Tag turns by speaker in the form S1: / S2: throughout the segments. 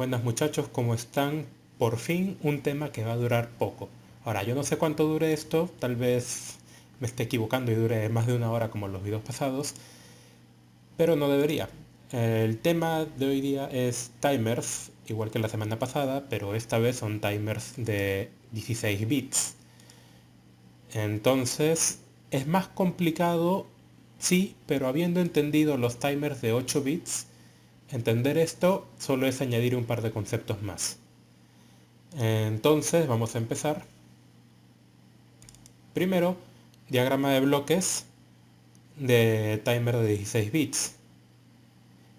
S1: Buenas muchachos, ¿cómo están? Por fin un tema que va a durar poco. Ahora, yo no sé cuánto dure esto, tal vez me esté equivocando y dure más de una hora como los videos pasados, pero no debería. El tema de hoy día es timers, igual que la semana pasada, pero esta vez son timers de 16 bits. Entonces, es más complicado, sí, pero habiendo entendido los timers de 8 bits, entender esto solo es añadir un par de conceptos más. Entonces vamos a empezar. Primero, diagrama de bloques de timer de 16 bits.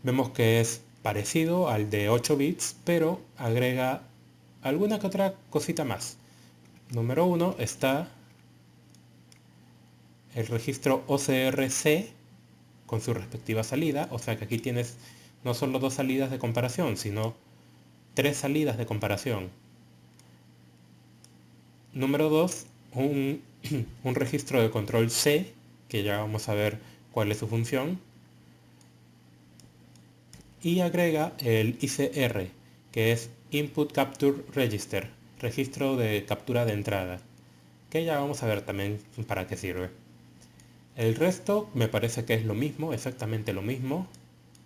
S1: Vemos que es parecido al de 8 bits, pero agrega alguna que otra cosita más. Número 1 está el registro OCRC con su respectiva salida, o sea que aquí tienes no solo dos salidas de comparación, sino tres salidas de comparación. Número 2, un registro de control C, que ya vamos a ver cuál es su función. Y agrega el ICR, que es Input Capture Register, registro de captura de entrada, que ya vamos a ver también para qué sirve. El resto me parece que es lo mismo, exactamente lo mismo.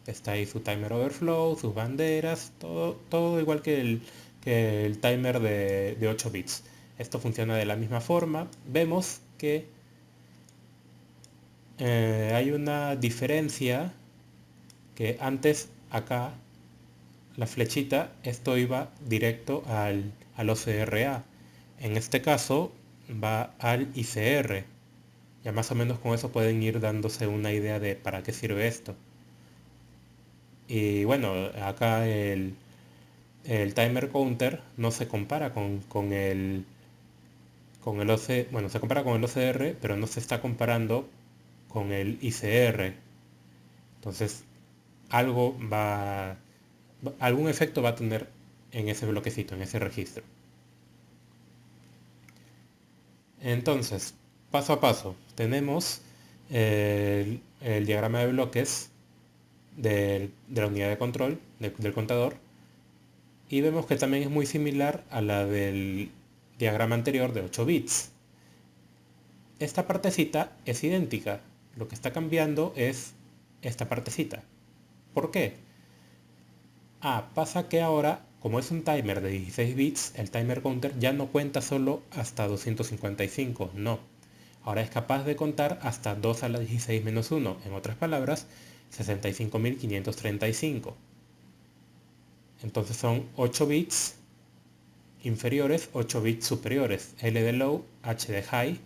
S1: Está ahí su timer overflow, sus banderas, todo igual que el timer de 8 bits. Esto funciona de la misma forma. Vemos que hay una diferencia que antes acá la flechita, esto iba directo al OCRA. En este caso va al ICR. Ya más o menos con eso pueden ir dándose una idea de para qué sirve esto. Y bueno, acá el timer counter no se compara con el OC, bueno, se compara con el OCR, pero no se está comparando con el ICR. Entonces, algo va, algún efecto va a tener en ese bloquecito, en ese registro. Entonces, paso a paso, tenemos el diagrama de bloques de la unidad de control del contador y vemos que también es muy similar a la del diagrama anterior de 8 bits. Esta partecita es idéntica, lo que está cambiando es esta partecita. ¿Por qué? Pasa que ahora, como es un timer de 16 bits, el timer counter ya no cuenta solo hasta 255, no. Ahora es capaz de contar hasta 2 a la 16 menos 1, en otras palabras, 65.535. Entonces son 8 bits inferiores, 8 bits superiores, L de low, H de high.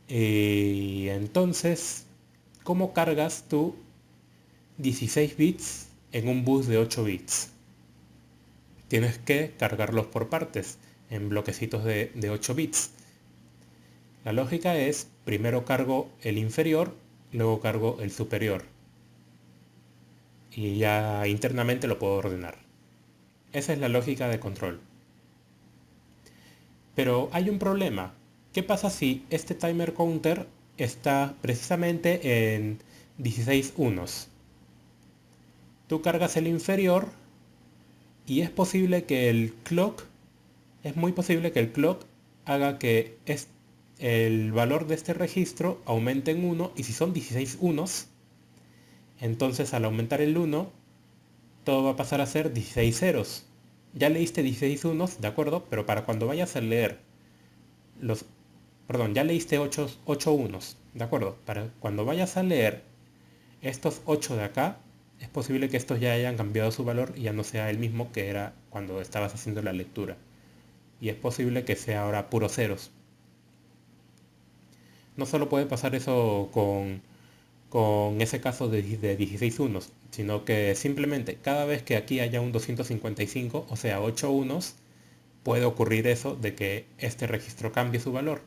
S1: Y entonces, ¿cómo cargas tú 16 bits en un bus de 8 bits? Tienes que cargarlos por partes, en bloquecitos de 8 bits. La lógica es, primero cargo el inferior, luego cargo el superior. Y ya internamente lo puedo ordenar. Esa es la lógica de control. Pero hay un problema. ¿Qué pasa si este timer counter está precisamente en 16 unos? Tú cargas el inferior y es posible que el clock, es muy posible que el clock haga que el valor de este registro aumente en 1 y si son 16 unos, entonces al aumentar el 1, todo va a pasar a ser 16 ceros. Ya leíste 16 unos, de acuerdo, pero para cuando vayas a leer los... Perdón, ya leíste 8 unos, de acuerdo. Para cuando vayas a leer estos 8 de acá, es posible que estos ya hayan cambiado su valor y ya no sea el mismo que era cuando estabas haciendo la lectura. Y es posible que sea ahora puros ceros. No solo puede pasar eso con ese caso de 16 unos, sino que simplemente cada vez que aquí haya un 255, o sea 8 unos, puede ocurrir eso de que este registro cambie su valor.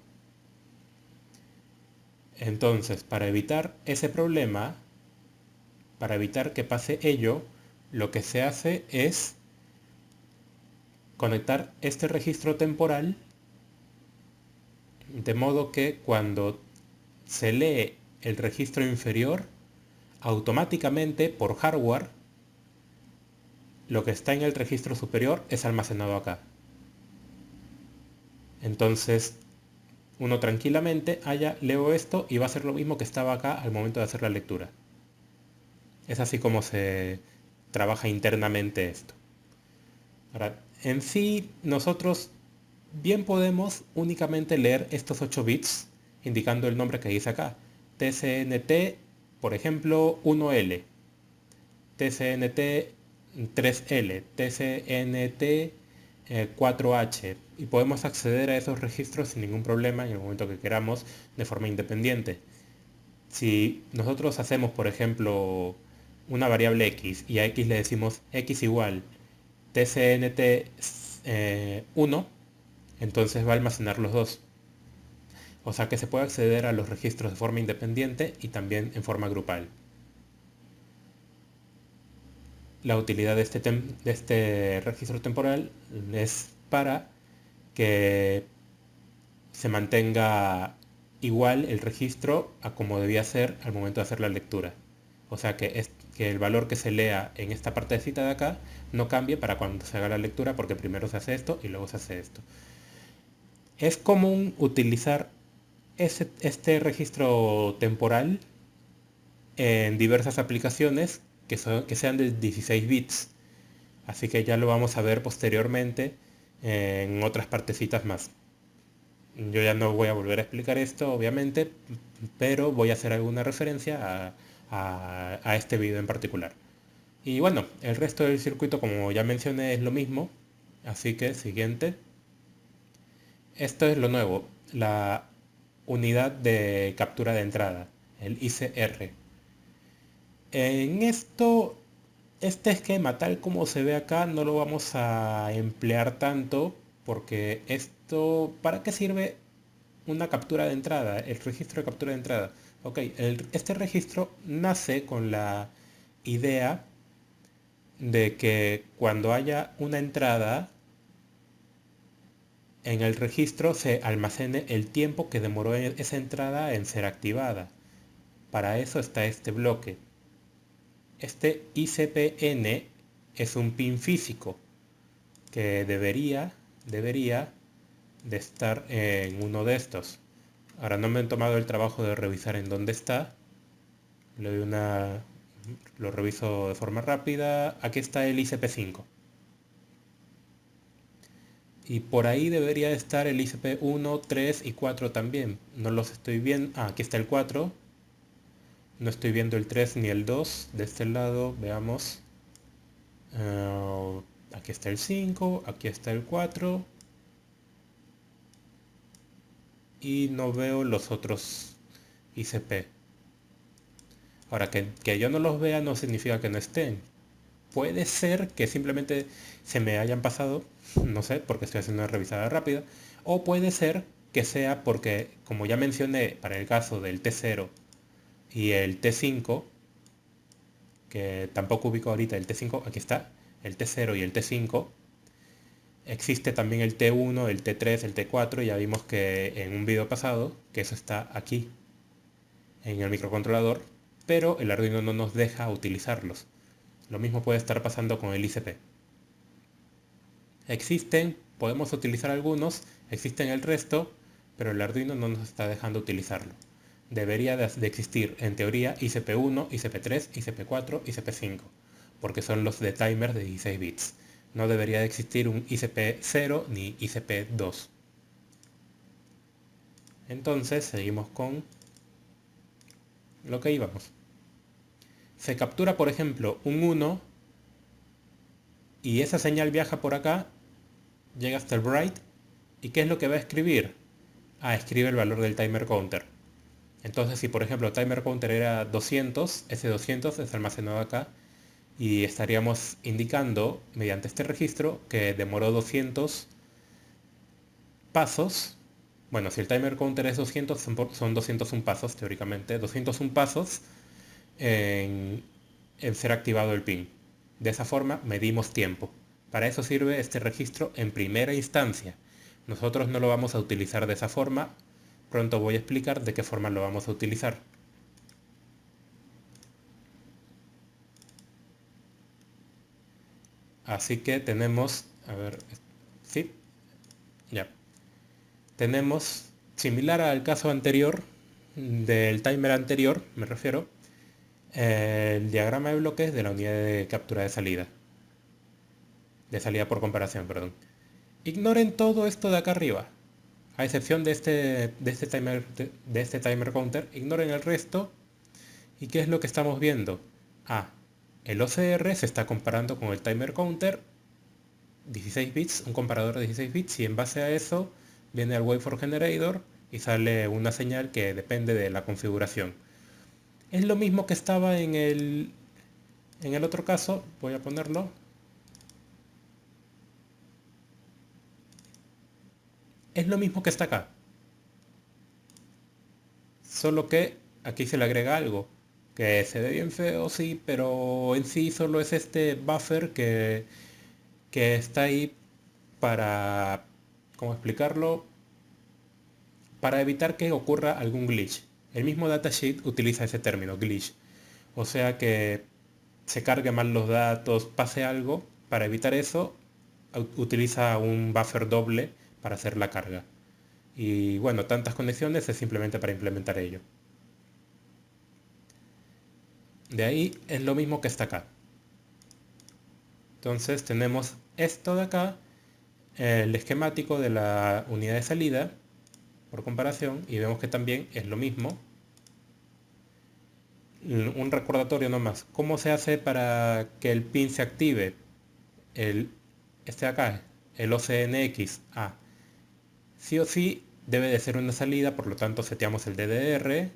S1: Entonces, para evitar ese problema, para evitar que pase ello, lo que se hace es conectar este registro temporal de modo que cuando se lee el registro inferior, automáticamente por hardware lo que está en el registro superior es almacenado acá. Entonces, uno tranquilamente leo esto y va a ser lo mismo que estaba acá al momento de hacer la lectura. Es así como se trabaja internamente esto. Ahora, en sí, nosotros bien podemos únicamente leer estos 8 bits indicando el nombre que dice acá. TCNT, por ejemplo, 1L, TCNT 3L, TCNT 4H, y podemos acceder a esos registros sin ningún problema en el momento que queramos de forma independiente. Si nosotros hacemos, por ejemplo, una variable x y a x le decimos x igual tcnt 1, entonces va a almacenar los dos. O sea que se puede acceder a los registros de forma independiente y también en forma grupal. La utilidad de este registro temporal es para que se mantenga igual el registro a como debía ser al momento de hacer la lectura. O sea que el valor que se lea en esta partecita de acá no cambie para cuando se haga la lectura, porque primero se hace esto y luego se hace esto. Es común utilizar este registro temporal en diversas aplicaciones que sean de 16 bits. Así que ya lo vamos a ver posteriormente en otras partecitas más. Yo ya no voy a volver a explicar esto, obviamente, pero voy a hacer alguna referencia a este video en particular. Y bueno, el resto del circuito, como ya mencioné, es lo mismo. Así que siguiente. Esto es lo nuevo, la unidad de captura de entrada, el ICR. En este esquema tal como se ve acá no lo vamos a emplear tanto, porque esto, ¿para qué sirve una captura de entrada? El registro de captura de entrada. Ok, este registro nace con la idea de que cuando haya una entrada en el registro se almacene el tiempo que demoró esa entrada en ser activada. Para eso está este bloque. Este ICPN es un pin físico que debería de estar en uno de estos. Ahora no me he tomado el trabajo de revisar en dónde está. Lo reviso de forma rápida. Aquí está el ICP5. Y por ahí debería de estar el ICP1, 3 y 4 también. No los estoy viendo. Ah, aquí está el 4. No estoy viendo el 3 ni el 2. De este lado, veamos. Aquí está el 5, aquí está el 4. Y no veo los otros ICP. Ahora, que yo no los vea no significa que no estén. Puede ser que simplemente se me hayan pasado, no sé, porque estoy haciendo una revisada rápida. O puede ser que sea porque, como ya mencioné, para el caso del T0 y el T5, que tampoco ubico ahorita el T5, aquí está, el T0 y el T5. Existe también el T1, el T3, el T4, ya vimos que en un video pasado, que eso está aquí, en el microcontrolador, pero el Arduino no nos deja utilizarlos. Lo mismo puede estar pasando con el ICP. Existen, podemos utilizar algunos, existen el resto, pero el Arduino no nos está dejando utilizarlo. Debería de existir, en teoría, ICP1, ICP3, ICP4, ICP5, porque son los de timer de 16 bits. No debería de existir un ICP0 ni ICP2. Entonces, seguimos con lo que íbamos. Se captura, por ejemplo, un 1 y esa señal viaja por acá, llega hasta el write. ¿Y qué es lo que va a escribir? Escribe el valor del timer counter. Entonces, si por ejemplo el timer counter era 200, ese 200 es almacenado acá y estaríamos indicando mediante este registro que demoró 200 pasos. Bueno, si el timer counter es 200, son 201 pasos teóricamente, 201 pasos en ser activado el pin. De esa forma medimos tiempo. Para eso sirve este registro en primera instancia. Nosotros no lo vamos a utilizar de esa forma. Pronto voy a explicar de qué forma lo vamos a utilizar. Así que tenemos, a ver, sí, ya. Tenemos, similar al caso anterior, del timer anterior, me refiero, el diagrama de bloques de la unidad de captura de salida por comparación, perdón. Ignoren todo esto de acá arriba, a excepción de este timer counter, ignoren el resto. ¿Y qué es lo que estamos viendo? Ah, el OCR se está comparando con el timer counter 16 bits, un comparador de 16 bits, y en base a eso viene el waveform generator y sale una señal que depende de la configuración. Es lo mismo que estaba en el otro caso, voy a ponerlo. Es lo mismo que está acá. Solo que aquí se le agrega algo, que se ve bien feo, sí, pero en sí solo es este buffer que está ahí para, ¿cómo explicarlo? Para evitar que ocurra algún glitch. El mismo datasheet utiliza ese término, glitch. O sea que se cargue mal los datos, pase algo. Para evitar eso, utiliza un buffer doble para hacer la carga. Y bueno, tantas conexiones es simplemente para implementar ello. De ahí es lo mismo que está acá. Entonces tenemos esto de acá, el esquemático de la unidad de salida, por comparación, y vemos que también es lo mismo. Un recordatorio nomás. ¿Cómo se hace para que el pin se active? Este de acá, el OCNX. Sí o sí debe de ser una salida, por lo tanto seteamos el DDR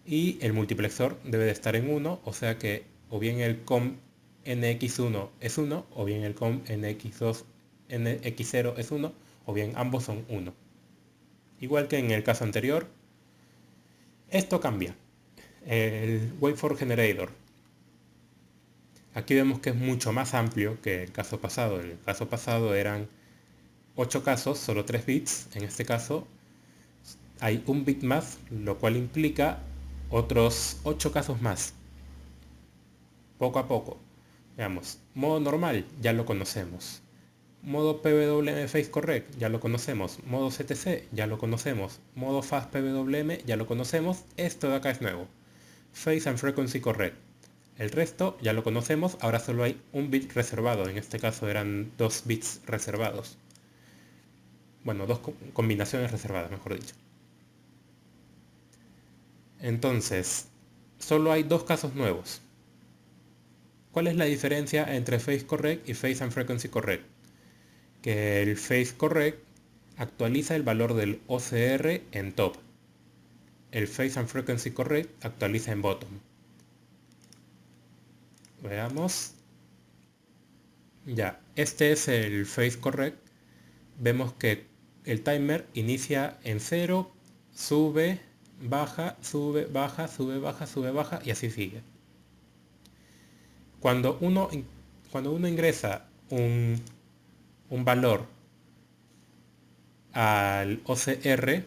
S1: y el multiplexor debe de estar en 1, o sea que o bien el COM NX1 es 1, o bien el COM NX2 NX0 es 1, o bien ambos son 1. Igual que en el caso anterior, esto cambia. El Waveform Generator. Aquí vemos que es mucho más amplio que el caso pasado. En el caso pasado eran 8 casos, solo 3 bits. En este caso hay un bit más, lo cual implica otros 8 casos más. Poco a poco. Veamos, modo normal, ya lo conocemos. Modo PWM Phase Correct, ya lo conocemos. Modo CTC, ya lo conocemos. Modo Fast PWM, ya lo conocemos. Esto de acá es nuevo. Phase and Frequency Correct. El resto ya lo conocemos, ahora solo hay un bit reservado. En este caso eran 2 bits reservados. Bueno, dos combinaciones reservadas, mejor dicho. Entonces, solo hay dos casos nuevos. ¿Cuál es la diferencia entre Phase Correct y Phase and Frequency Correct? Que el Phase Correct actualiza el valor del OCR en top. El Phase and Frequency Correct actualiza en bottom. Veamos. Ya, este es el Phase Correct. Vemos que el timer inicia en 0, sube, baja, sube, baja, sube, baja, sube, baja y así sigue. Cuando uno ingresa un valor al OCR,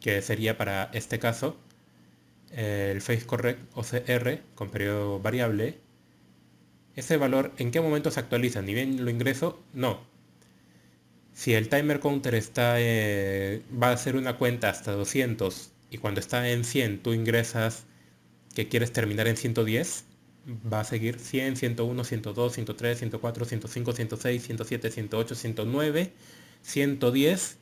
S1: que sería para este caso el Phase Correct OCR con periodo variable, ese valor ¿en qué momento se actualiza? ¿Ni bien lo ingreso? No. Si el timer counter va a hacer una cuenta hasta 200 y cuando está en 100 tú ingresas que quieres terminar en 110, va a seguir 100, 101, 102, 103, 104, 105, 106, 107, 108, 109, 110,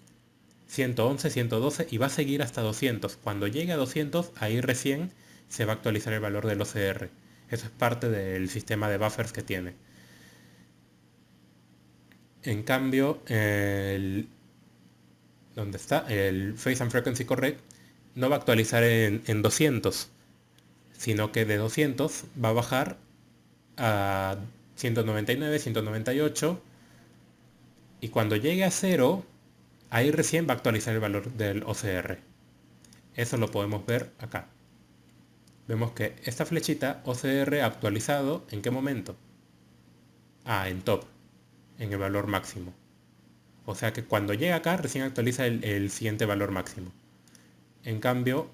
S1: 111, 112 y va a seguir hasta 200. Cuando llegue a 200, ahí recién se va a actualizar el valor del OCR. Eso es parte del sistema de buffers que tiene. En cambio, ¿dónde está? El Phase and Frequency Correct no va a actualizar en 200, sino que de 200 va a bajar a 199, 198 y cuando llegue a 0, ahí recién va a actualizar el valor del OCR. Eso lo podemos ver acá. Vemos que esta flechita OCR actualizado, ¿en qué momento? En top, en el valor máximo. O sea que cuando llega acá recién actualiza el siguiente valor máximo. En cambio,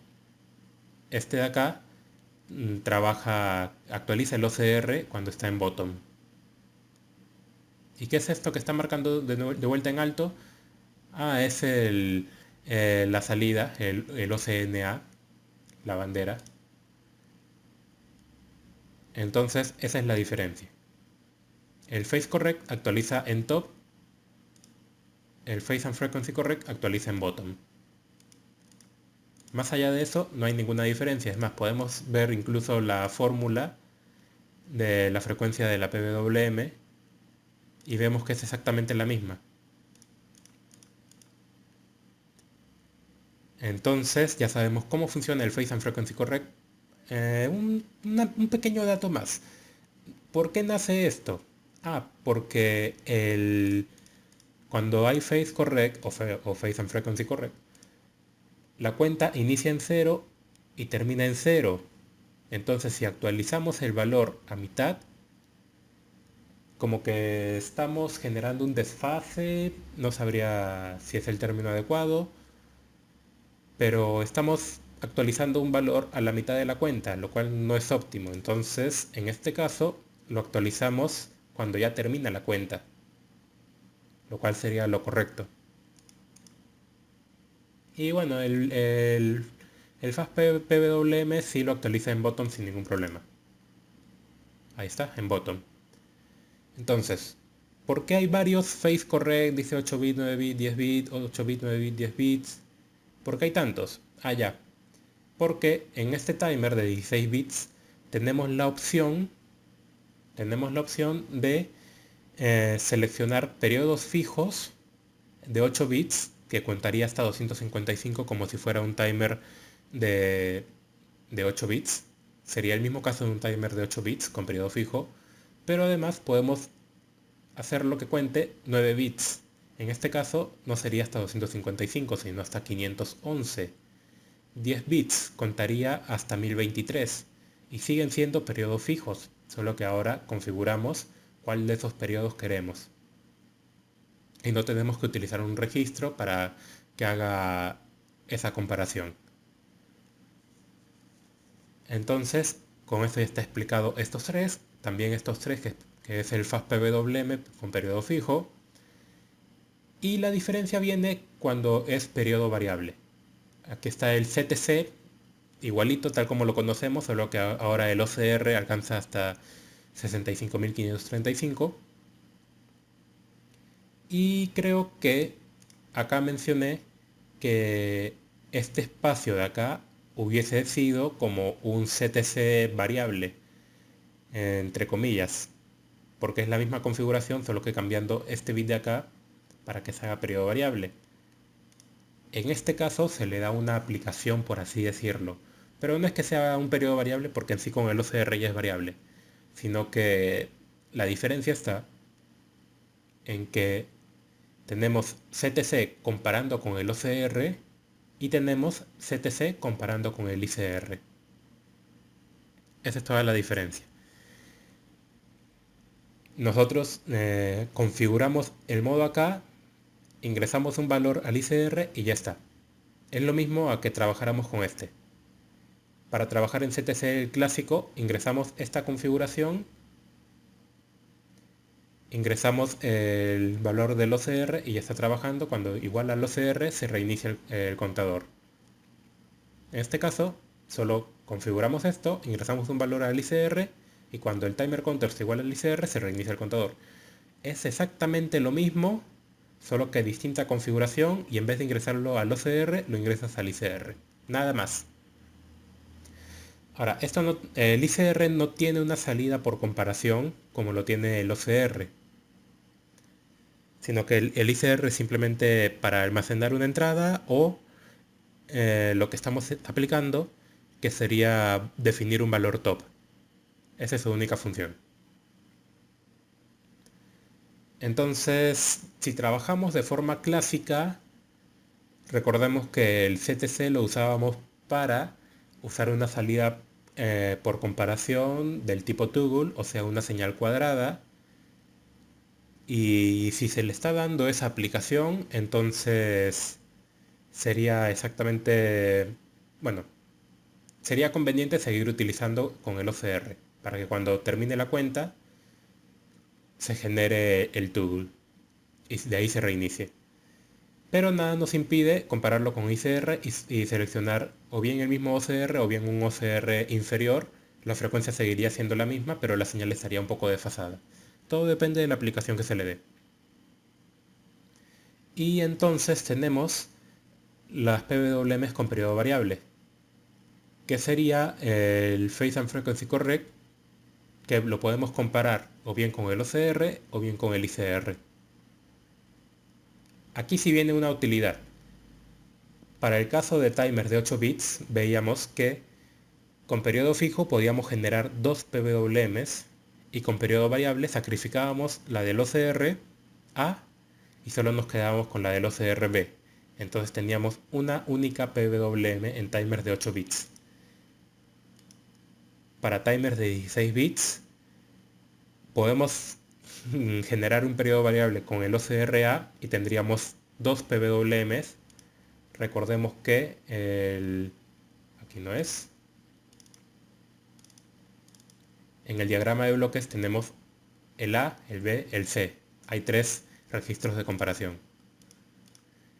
S1: este de acá actualiza el OCR cuando está en bottom. ¿Y qué es esto que está marcando de vuelta en alto? Ah, es la salida, el OCNA, la bandera. Entonces, esa es la diferencia. El Phase Correct actualiza en top, el Phase and Frequency Correct actualiza en bottom. Más allá de eso, no hay ninguna diferencia. Es más, podemos ver incluso la fórmula de la frecuencia de la PWM y vemos que es exactamente la misma. Entonces ya sabemos cómo funciona el Phase and Frequency Correct. Un pequeño dato más. ¿Por qué nace esto? Porque cuando hay Phase Correct o Phase and Frequency Correct, la cuenta inicia en 0 y termina en 0. Entonces si actualizamos el valor a mitad, como que estamos generando un desfase, no sabría si es el término adecuado, pero estamos actualizando un valor a la mitad de la cuenta, lo cual no es óptimo. Entonces, en este caso, lo actualizamos cuando ya termina la cuenta, lo cual sería lo correcto. Y bueno, el Fast PWM sí lo actualiza en bottom sin ningún problema. Ahí está, en bottom. Entonces, ¿por qué hay varios phase correct? Dice 8 bits, 9 bits, 10 bits, 8 bits, 9 bits, 10 bits. ¿Por qué hay tantos? Ya. Porque en este timer de 16 bits tenemos la opción de seleccionar periodos fijos de 8 bits que contaría hasta 255 como si fuera un timer de, de 8 bits. Sería el mismo caso de un timer de 8 bits con periodo fijo, pero además podemos hacer lo que cuente 9 bits. En este caso no sería hasta 255, sino hasta 511. 10 bits contaría hasta 1023 y siguen siendo periodos fijos, solo que ahora configuramos cuál de esos periodos queremos. Y no tenemos que utilizar un registro para que haga esa comparación. Entonces, con esto ya está explicado estos tres, también estos tres que es el Fast PWM con periodo fijo. Y la diferencia viene cuando es periodo variable. Aquí está el CTC, igualito tal como lo conocemos, solo que ahora el OCR alcanza hasta 65.535. Y creo que acá mencioné que este espacio de acá hubiese sido como un CTC variable, entre comillas, porque es la misma configuración, solo que cambiando este bit de acá para que se haga periodo variable. En este caso se le da una aplicación, por así decirlo, pero no es que sea un periodo variable porque en sí con el OCR ya es variable, sino que la diferencia está en que tenemos CTC comparando con el OCR y tenemos CTC comparando con el ICR. Esa es toda la diferencia. Nosotros configuramos el modo acá, ingresamos un valor al ICR y ya está. Es lo mismo a que trabajáramos con este. Para trabajar en CTC clásico ingresamos esta configuración, ingresamos el valor del OCR y ya está trabajando. Cuando igual al OCR se reinicia el contador. En este caso solo configuramos esto, ingresamos un valor al ICR y cuando el timer counter se iguala al ICR se reinicia el contador. Es exactamente lo mismo, solo que distinta configuración y en vez de ingresarlo al OCR lo ingresas al ICR. Nada más. Ahora, el ICR no tiene una salida por comparación como lo tiene el OCR, sino que el ICR es simplemente para almacenar una entrada o lo que estamos aplicando, que sería definir un valor top. Esa es su única función. Entonces, si trabajamos de forma clásica, recordemos que el CTC lo usábamos para usar una salida por comparación del tipo toggle, o sea, una señal cuadrada. Y si se le está dando esa aplicación, entonces sería exactamente, bueno, sería conveniente seguir utilizando con el OCR para que cuando termine la cuenta se genere el toggle y de ahí se reinicie. Pero nada nos impide compararlo con ICR y seleccionar o bien el mismo OCR o bien un OCR inferior. La frecuencia seguiría siendo la misma, pero la señal estaría un poco desfasada. Todo depende de la aplicación que se le dé. Y entonces tenemos las PWMs con periodo variable, que sería el Phase and Frequency Correct, que lo podemos comparar o bien con el OCR o bien con el ICR. Aquí sí viene una utilidad. Para el caso de timers de 8 bits, veíamos que con periodo fijo podíamos generar dos PWMs y con periodo variable sacrificábamos la del OCR A y solo nos quedábamos con la del OCR B. Entonces teníamos una única PWM en timers de 8 bits. Para timers de 16 bits podemos generar un periodo variable con el OCR-A y tendríamos dos PWMs. Recordemos que aquí no es. En el diagrama de bloques tenemos el A, el B, el C. Hay tres registros de comparación.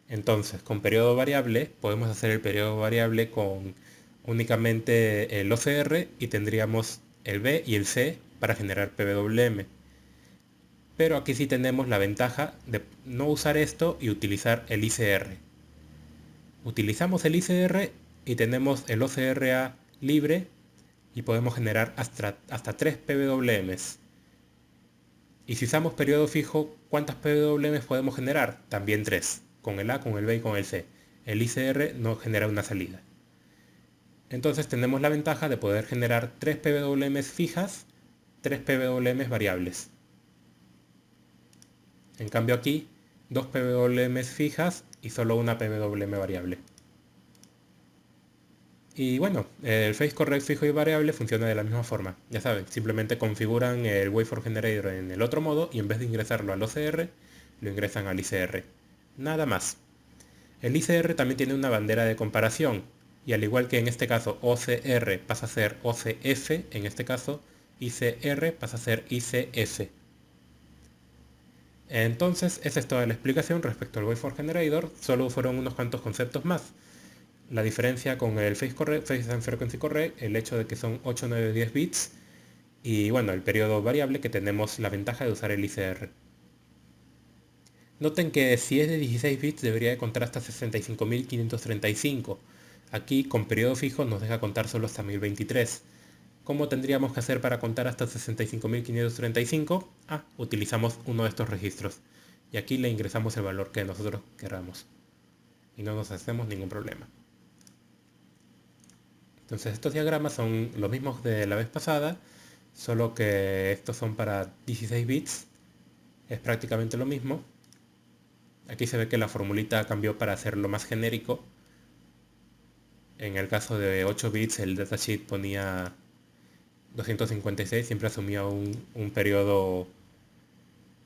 S1: Entonces, con periodo variable podemos hacer el periodo variable con únicamente el OCR y tendríamos el B y el C para generar PWM. Pero aquí sí tenemos la ventaja de no usar esto y utilizar el ICR. Utilizamos el ICR y tenemos el OCR-A libre y podemos generar hasta 3 PWMs. Y si usamos periodo fijo, ¿cuántas PWMs podemos generar? También 3, con el A, con el B y con el C. El ICR no genera una salida. Entonces tenemos la ventaja de poder generar 3 PWMs fijas, 3 PWMs variables. En cambio aquí, 2 PWMs fijas y solo una PWM variable. Y bueno, el Phase Correct fijo y variable funciona de la misma forma. Ya saben, simplemente configuran el Waveform Generator en el otro modo y en vez de ingresarlo al OCR, lo ingresan al ICR. Nada más. El ICR también tiene una bandera de comparación y al igual que en este caso OCR pasa a ser OCF, en este caso ICR pasa a ser ICF. Entonces, esa es toda la explicación respecto al Waveform Generator, solo fueron unos cuantos conceptos más. La diferencia con el Phase and Frequency Correct, el hecho de que son 8, 9, 10 bits y bueno, el periodo variable que tenemos la ventaja de usar el ICR. Noten que si es de 16 bits debería de contar hasta 65.535. Aquí con periodo fijo nos deja contar solo hasta 1023. ¿Cómo tendríamos que hacer para contar hasta 65.535? Utilizamos uno de estos registros. Y aquí le ingresamos el valor que nosotros queramos. Y no nos hacemos ningún problema. Entonces estos diagramas son los mismos de la vez pasada, solo que estos son para 16 bits. Es prácticamente lo mismo. Aquí se ve que la formulita cambió para hacerlo más genérico. En el caso de 8 bits el datasheet ponía 256, siempre asumía un periodo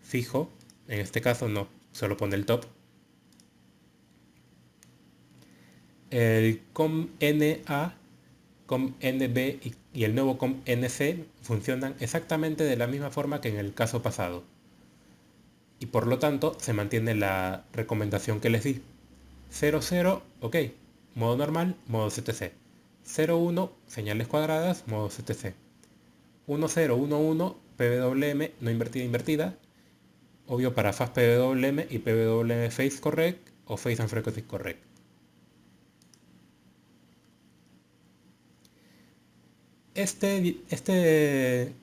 S1: fijo. En este caso no, solo pone el top. El COM-NA, COM-NB y el nuevo COM-NC funcionan exactamente de la misma forma que en el caso pasado. Y por lo tanto se mantiene la recomendación que les di. 00, ok, modo normal, modo CTC. 01, señales cuadradas, modo CTC. 1011, PWM, no invertida, invertida. Obvio para Fast PWM y PWM Phase Correct o Phase and Frequency Correct. Este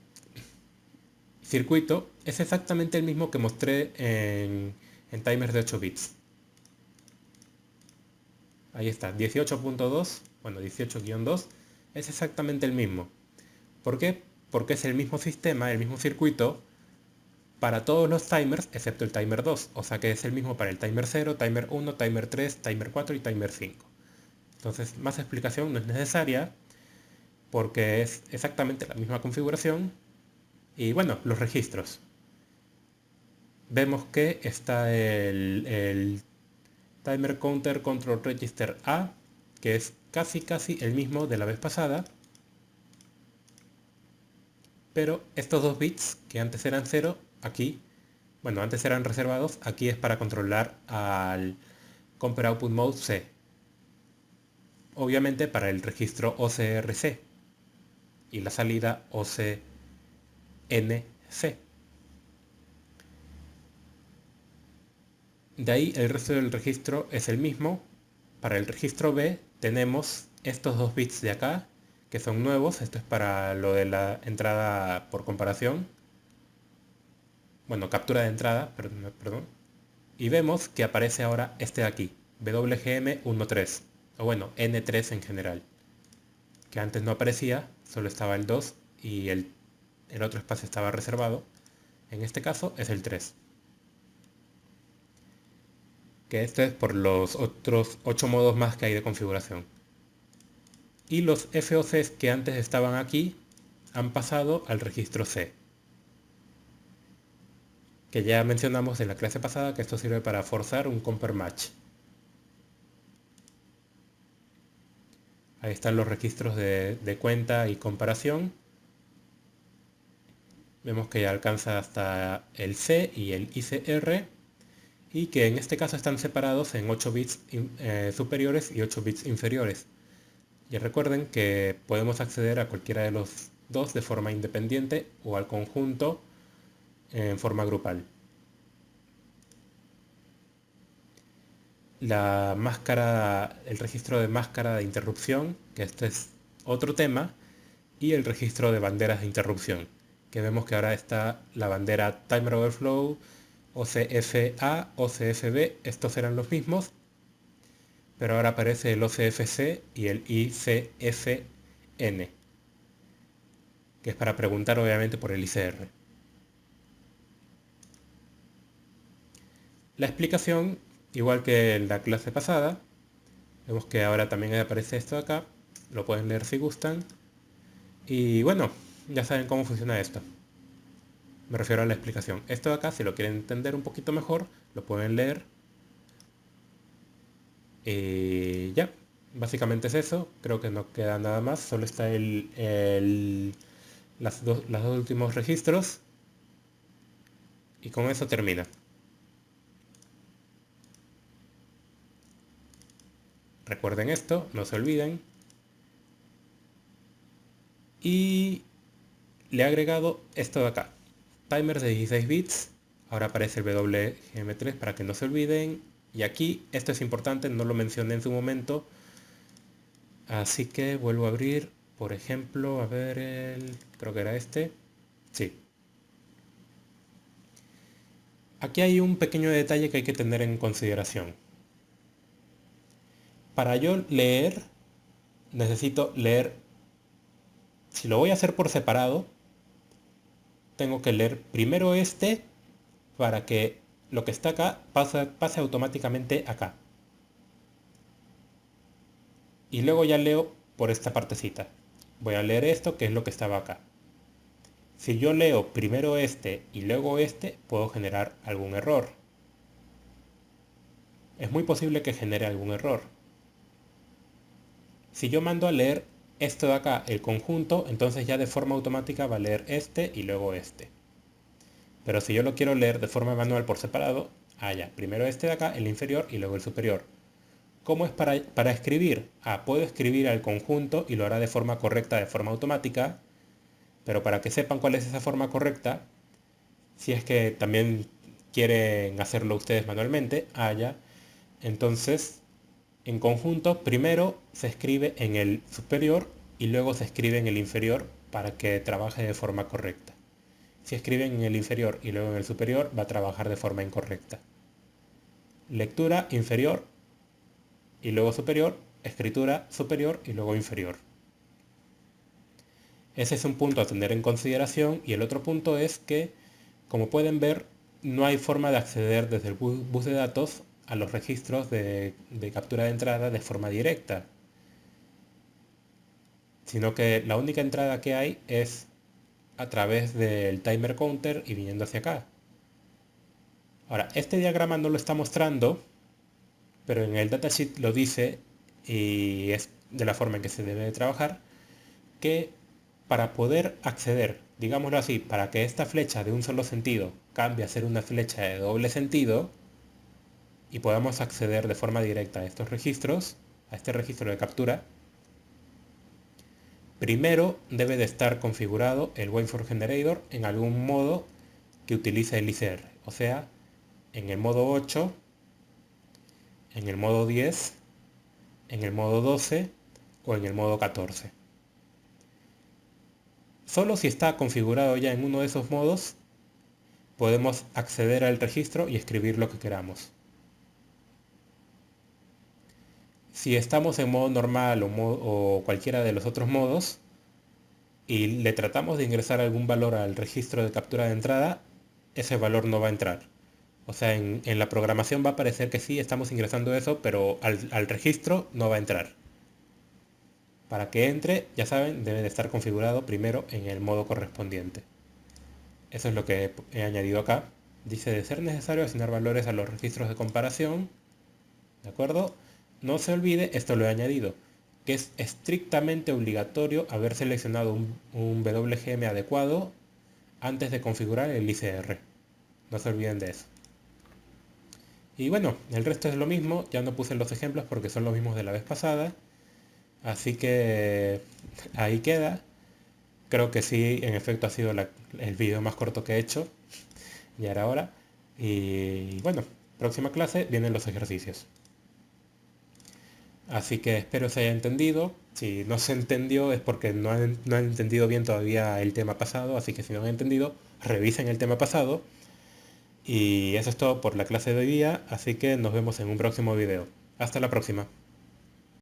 S1: circuito es exactamente el mismo que mostré en timers de 8 bits. Ahí está, 18.2, bueno 18-2, es exactamente el mismo. ¿Por qué? Porque es el mismo sistema, el mismo circuito para todos los timers excepto el timer 2. O sea que es el mismo para el timer 0, timer 1, timer 3, timer 4 y timer 5. Entonces más explicación no es necesaria porque es exactamente la misma configuración. Y bueno, los registros. Vemos que está el Timer Counter Control Register A, que es casi el mismo de la vez pasada. Pero estos dos bits, que antes eran 0, aquí, bueno, antes eran reservados, aquí es para controlar al Compare Output Mode C. Obviamente para el registro OCRC y la salida OCNC. De ahí el resto del registro es el mismo. Para el registro B tenemos estos 2 bits de acá, que son nuevos. Esto es para lo de la entrada por comparación. Bueno, captura de entrada, perdón. Y vemos que aparece ahora este de aquí, WGM13, o bueno, N3 en general, que antes no aparecía, solo estaba el 2 y el otro espacio estaba reservado. En este caso es el 3. Que esto es por los otros 8 modos más que hay de configuración. Y los FOCs que antes estaban aquí han pasado al registro C, que ya mencionamos en la clase pasada que esto sirve para forzar un compare match. Ahí están los registros de cuenta y comparación. Vemos que ya alcanza hasta el C y el ICR, y que en este caso están separados en 8 bits superiores y 8 bits inferiores. Y recuerden que podemos acceder a cualquiera de los dos de forma independiente o al conjunto en forma grupal. La máscara, el registro de máscara de interrupción, que este es otro tema, y el registro de banderas de interrupción, que vemos que ahora está la bandera Timer Overflow, OCFA, OCFB, estos eran los mismos, pero ahora aparece el OCFC y el ICFN, que es para preguntar obviamente por el ICR. La explicación, igual que en la clase pasada, vemos que ahora también aparece esto de acá, lo pueden leer si gustan, y bueno, ya saben cómo funciona esto. Me refiero a la explicación. Esto de acá, si lo quieren entender un poquito mejor, lo pueden leer. Y ya, básicamente es eso. Creo que no queda nada más. Solo está los dos últimos registros. Y con eso termina. Recuerden esto, no se olviden. Y le he agregado esto de acá. Timer de 16 bits. Ahora aparece el WGM3 para que no se olviden. Y aquí, esto es importante, no lo mencioné en su momento. Así que vuelvo a abrir, por ejemplo, a ver, creo que era este. Sí. Aquí hay un pequeño detalle que hay que tener en consideración. Para yo leer, necesito leer, si lo voy a hacer por separado, tengo que leer primero este para que lo que está acá pase automáticamente acá. Y luego ya leo por esta partecita. Voy a leer esto, que es lo que estaba acá. Si yo leo primero este y luego este, puedo generar algún error. Es muy posible que genere algún error. Si yo mando a leer esto de acá, el conjunto, entonces ya de forma automática va a leer este y luego este. Pero si yo lo quiero leer de forma manual por separado, ya, primero este de acá, el inferior y luego el superior. ¿Cómo es para escribir? Puedo escribir al conjunto y lo hará de forma correcta, de forma automática, pero para que sepan cuál es esa forma correcta, si es que también quieren hacerlo ustedes manualmente, ya, entonces en conjunto primero se escribe en el superior y luego se escribe en el inferior para que trabaje de forma correcta. Si escriben en el inferior y luego en el superior, va a trabajar de forma incorrecta. Lectura inferior y luego superior, escritura superior y luego inferior. Ese es un punto a tener en consideración, y el otro punto es que, como pueden ver, no hay forma de acceder desde el bus de datos a los registros de captura de entrada de forma directa, sino que la única entrada que hay es a través del timer counter y viniendo hacia acá. Ahora, este diagrama no lo está mostrando, pero en el datasheet lo dice, y es de la forma en que se debe de trabajar, que para poder acceder digámoslo así, para que esta flecha de un solo sentido cambie a ser una flecha de doble sentido y podamos acceder de forma directa a estos registros, a este registro de captura, primero debe de estar configurado el Waveform Generator en algún modo que utilice el ICR, o sea, en el modo 8, en el modo 10, en el modo 12 o en el modo 14. Solo si está configurado ya en uno de esos modos, podemos acceder al registro y escribir lo que queramos. Si estamos en modo normal o cualquiera de los otros modos y le tratamos de ingresar algún valor al registro de captura de entrada, ese valor no va a entrar. O sea, en la programación va a aparecer que sí estamos ingresando eso, pero al registro no va a entrar. Para que entre, ya saben, debe de estar configurado primero en el modo correspondiente. Eso es lo que he añadido acá. Dice de ser necesario asignar valores a los registros de comparación. ¿De acuerdo? No se olvide, esto lo he añadido, que es estrictamente obligatorio haber seleccionado un WGM adecuado antes de configurar el ICR. No se olviden de eso. Y bueno, el resto es lo mismo. Ya no puse los ejemplos porque son los mismos de la vez pasada. Así que ahí queda. Creo que sí, en efecto ha sido el video más corto que he hecho. Ya era hora. Y bueno, próxima clase vienen los ejercicios. Así que espero se haya entendido. Si no se entendió es porque no han entendido bien todavía el tema pasado. Así que si no han entendido, revisen el tema pasado. Y eso es todo por la clase de hoy día. Así que nos vemos en un próximo video. Hasta la próxima.